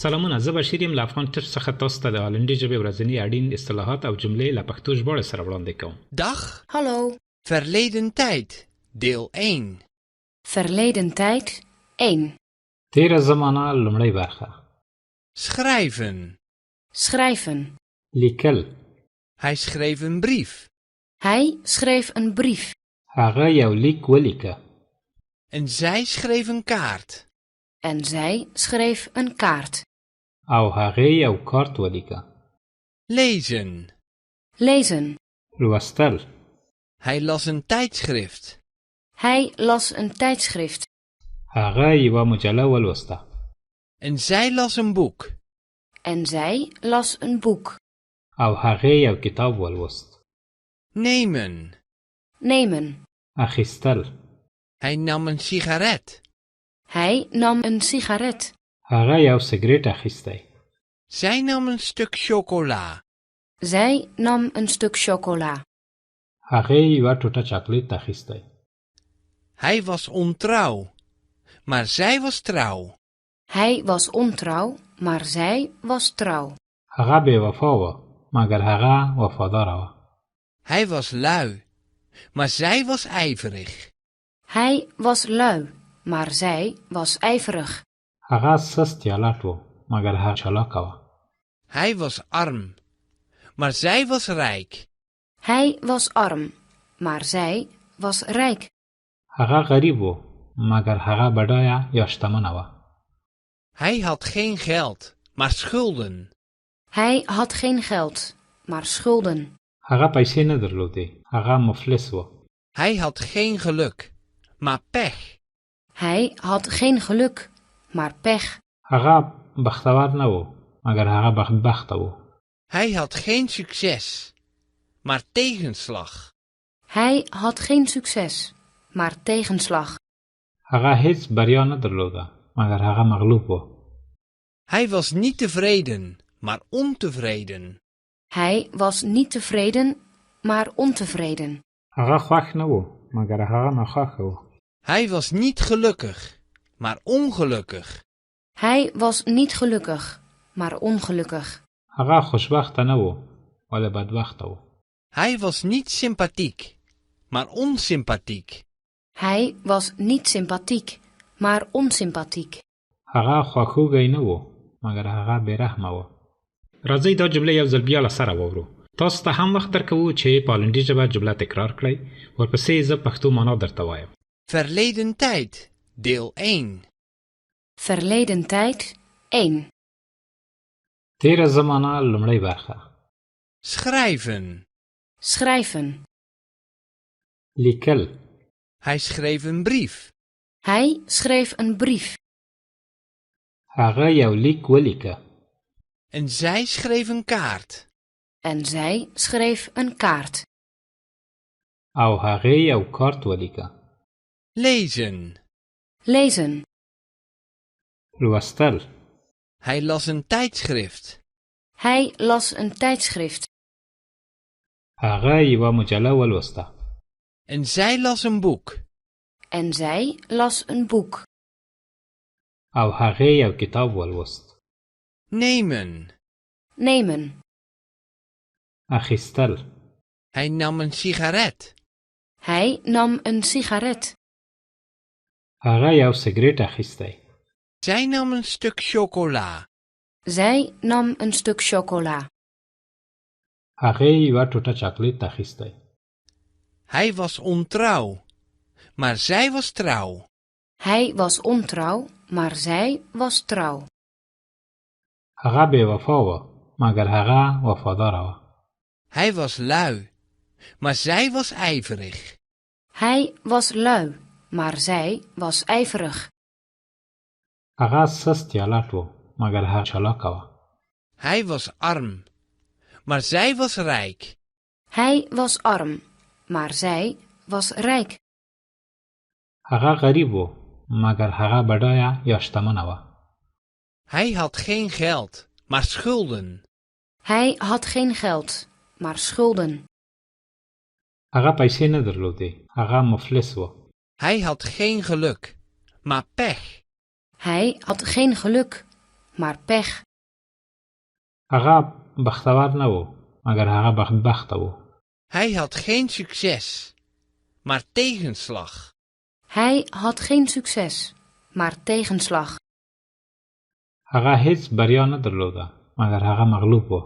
سلامونه، زه بشیر یم له افغان ټپ څخه تاسو ته د هالندي ژبې ورځني اړین اصطلاحات او جملې له پښتو ژباړې سره وړاندې کوم. Dag, Hallo. verleden tijd, deel 1. Verleden tijd 1. تیره زمانه لومړی برخه. Schrijven. Schrijven. لیکل. Hij schreef een brief. Hij schreef een brief. هغه یو لیک ولیکه. En zij schreef een kaart. En zij schreef een kaart. او هغې یو کارت ولیکه. Lezen. Lezen. لوستل. Hij las een tijdschrift. Hij las een tijdschrift. هغه یوه مجله ولوسته. En zij las een boek. En zij las een boek. او هغې یو کتاب ولوست. Nemen. Nemen. اخیستل. Hij nam een sigaret. Hij nam een sigaret. هغه یو سګرټ اخیستی. Zij nam een stuk chocola. Zij nam een stuk chocola. هغې یوه ټوټه چاکلیټ اخیستی. Hij was ontrouw. Maar zij was trouw. Hij was ontrouw, maar zij was trouw. هغه بې وفا وه مګر هغه وفاداره وه. Hij was lui. Maar zij was ijverig. Hij was lui, maar zij was ijverig. هغه سست یا لټ و مګر هغه چالاکه وه. Hij was arm. Maar zij was rijk. Hij was arm, maar zij was rijk. هغه غریب و مګر هغه بډایه یا شتمنه وه. Hij had geen geld, maar schulden. Hij had geen geld, maar schulden. هغه پیسې نه درلودې. هغه مفلس و. Hij had geen geluk, maar pech. Hij had geen geluk, maar pech. هغه بختور نه و مګر هغه بدبخته و. Hij had geen succes, maar tegenslag. Hij had geen succes, maar tegenslag. هغه هیڅ بریا نه درلوده مګر هغه مغلوب و. Hij was niet tevreden, maar ontevreden. Hij was niet tevreden, maar ontevreden. هغه خوښ نه و مګر هغه ناخوښه و. Hij was niet gelukkig, maar ongelukkig. Hij was niet gelukkig, maar ongelukkig. هغه خوشبخته نه و ولی بدبخته و. Hij was niet sympathiek, maar onsympathiek. Hij was niet sympathiek, maar onsympathiek. هغه خواخوږی نه و مګر هغه بېرحمه و. راځئ دا جملې یو ځل بیا له سره واورو. تاسو ته هم وخت درکوو چې په هالندي ژبه جمله تکرار کړئ. ورپسې زه پښتو معنا درته وایم. Verleden tijd, deel 1. Verleden tijd 1. تیره زمانه لومړی برخه. Schrijven. Schrijven. لیکل. Hij schreef een brief. Hij schreef een brief. هغه یو لیک ولیکه. En zij schreef een kaart. En zij schreef een kaart. او هغې یو کارت ولیکه. Lezen. Lezen. لوستل. Hij las een tijdschrift. Hij las een tijdschrift. هغه یوه مجله ولوسته. En zij las een boek. En zij las een boek. او هغې یو کتاب ولوست. Nemen. Nemen. اخیستل. Hij nam een sigaret. Hij nam een sigaret. هغه یو سګرټ اخیستی. Zij nam een stuk chocola. Zij nam een stuk chocola. هغې یوه ټوټه چاکلیټ اخیستی. Hij was ontrouw. Maar zij was trouw. Hij was ontrouw, maar zij was trouw. هغه بې وفا وه مګر هغه وفاداره وه. Hij was lui. Maar zij was ijverig. Hij was lui, maar zij was ijverig. هغه سست یا لټ و مګر هغه چالاکه وه. Hij was arm. Maar zij was rijk. Hij was arm, maar zij was rijk. هغه غریب و مګر هغه بډایه یا شتمنه وه. Hij had geen geld, maar schulden. Hij had geen geld, maar schulden. هغه پیسې نه درلودې. هغه مفلس و. Hij had geen geluk, maar pech. Hij had geen geluk, maar pech. هغه بختور نه و مګر هغه بدبخته و. Hij had geen succes, maar tegenslag. Hij had geen succes, maar tegenslag. هغه هیڅ بریا نه درلوده مګر هغه مغلوب و.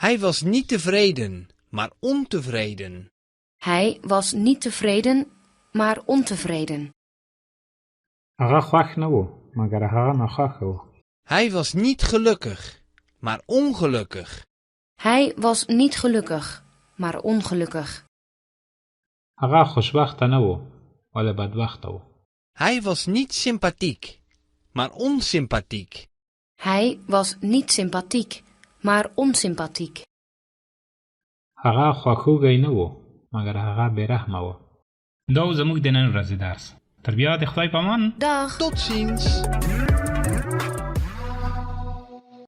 Hij was niet tevreden, maar ontevreden. Hij was niet tevreden, maar ontevreden. هغه خوښ نه و مګر هغه ناخوښه و. Hij was niet gelukkig, maar ongelukkig. Hij was niet gelukkig, maar ongelukkig. هغه خوشبخته نه و ولی بدبخته و. Hij was niet sympathiek, maar onsympathiek. Hij was niet sympathiek, maar onsympathiek. هغه خواخوږی نه و مګر هغه بېرحمه و. دا و زموږ د نن ورځې درس. تر بیا د خدای په امان. Dag! Tot ziens.